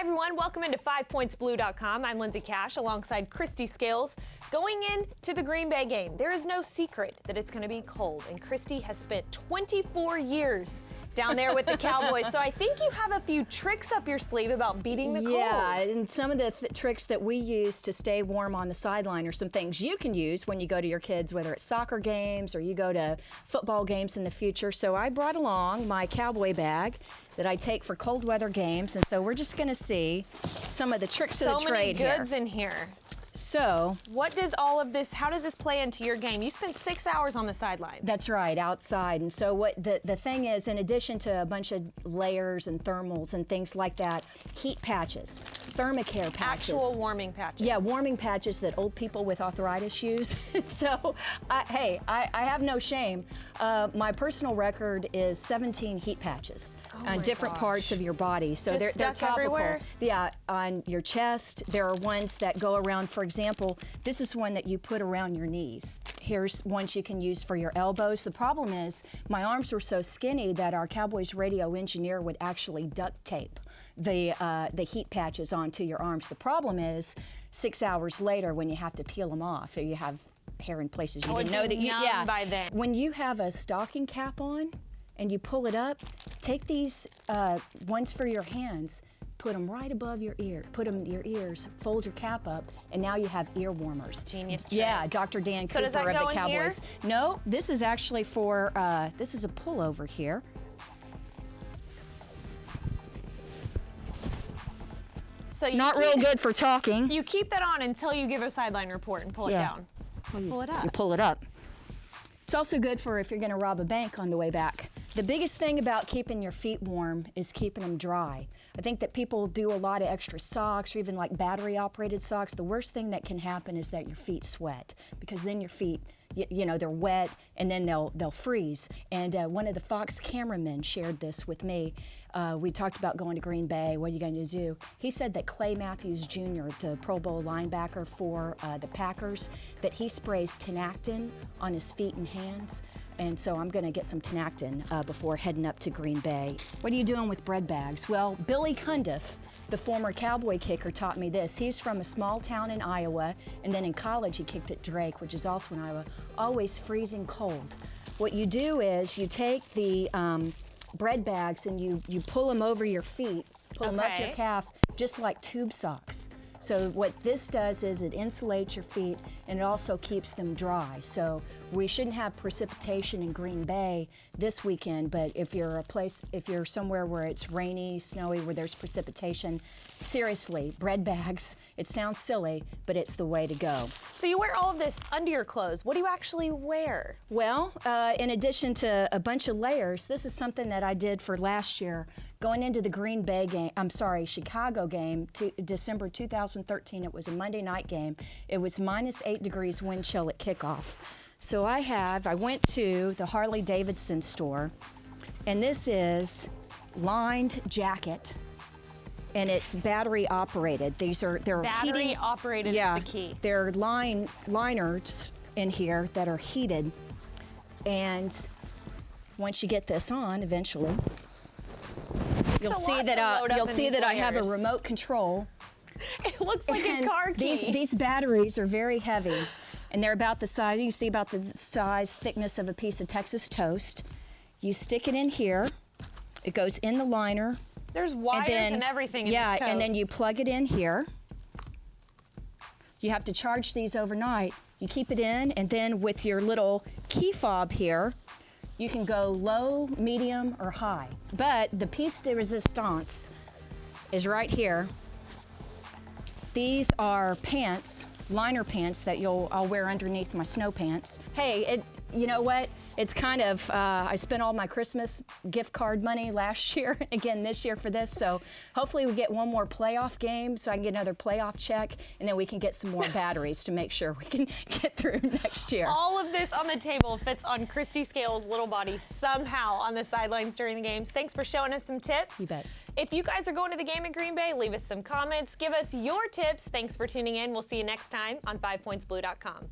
everyone, welcome into 5pointsblue.com. I'm Lindsay Cash alongside Kristi Scales. Going into the Green Bay game, there is no secret that it's going to be cold, and Kristi has spent 24 years down there with the Cowboys, so I think you have a few tricks up your sleeve about beating the cold. Yeah, and some of the tricks that we use to stay warm on the sideline are some things you can use when you go to your kids, whether it's soccer games or you go to football games in the future. So I brought along my Cowboy bag that I take for cold weather games, and so we're just going to see some of the tricks of the trade here. So many goods in here. So, what does all of this, how does this play into your game? You spent 6 hours on the sidelines. That's right, outside. And so what the thing is, in addition to a bunch of layers and thermals and things like that, heat patches, thermacare patches. Actual warming patches. Yeah, warming patches that old people with arthritis use. So, I have no shame. My personal record is 17 heat patches on different parts of your body. So they're topical. Everywhere? Yeah, on your chest. There are ones that go around, for example, this is one that you put around your knees. Here's ones you can use for your elbows. The problem is my arms were so skinny that our Cowboys radio engineer would actually duct tape the heat patches onto your arms. The problem is 6 hours later when you have to peel them off, or you have hair in places you didn't know that you, by then. When you have a stocking cap on and you pull it up, take these ones for your hands, put them right above your ear, put them in your ears, fold your cap up, and now you have ear warmers. Genius trick. Yeah, Dr. Dan Cooper does that of go the in Cowboys. here? No, this is actually for, this is a pullover here. So Not real good for talking. You keep that on until you give a sideline report and pull it down. Pull it up. You pull it up. It's also good for if you're going to rob a bank on the way back. The biggest thing about keeping your feet warm is keeping them dry. I think that people do a lot of extra socks or even like battery-operated socks. The worst thing that can happen is that your feet sweat, because then your feet, you know, they're wet and then they'll freeze. And one of the Fox cameramen shared this with me. We talked about going to Green Bay. What are you going to do? He said that Clay Matthews Jr., the Pro Bowl linebacker for the Packers, that he sprays Tinactin on his feet and hands. And so I'm going to get some Tinactin before heading up to Green Bay. What are you doing with bread bags? Well, Billy Cundiff, the former Cowboy kicker, taught me this. He's from a small town in Iowa, and then in college he kicked at Drake, which is also in Iowa, always freezing cold. What you do is you take the bread bags and you pull them over your feet, pull them up your calf, just like tube socks. So what this does is it insulates your feet and it also keeps them dry. So we shouldn't have precipitation in Green Bay this weekend, but if you're somewhere where it's rainy, snowy, where there's precipitation, seriously, bread bags, it sounds silly, but it's the way to go. So you wear all of this under your clothes. What do you actually wear? Well, in addition to a bunch of layers, this is something that I did for last year. Going into the Green Bay game, Chicago game, December 2013, it was a Monday night game. It was -8 degrees wind chill at kickoff. So I went to the Harley Davidson store, and this is lined jacket, and it's battery operated. They're battery operated is the key. There are liners in here that are heated, and once you get this on, eventually, you'll see that I have a remote control. It looks like a car key. These batteries are very heavy, and they're about the size, you can see about the size, thickness of a piece of Texas toast. You stick it in here. It goes in the liner. There's wires and everything in this coat. And then you plug it in here. You have to charge these overnight. You keep it in, and then with your little key fob here, you can go low, medium, or high. But the piece de resistance is right here. These are pants, liner pants that I'll wear underneath my snow pants. Hey, you know what? It's kind of, I spent all my Christmas gift card money last year, again this year for this, so hopefully we get one more playoff game so I can get another playoff check, and then we can get some more batteries to make sure we can get through next year. All of this on the table fits on Kristi Scales' little body somehow on the sidelines during the games. Thanks for showing us some tips. You bet. If you guys are going to the game in Green Bay, leave us some comments. Give us your tips. Thanks for tuning in. We'll see you next time on 5pointsblue.com.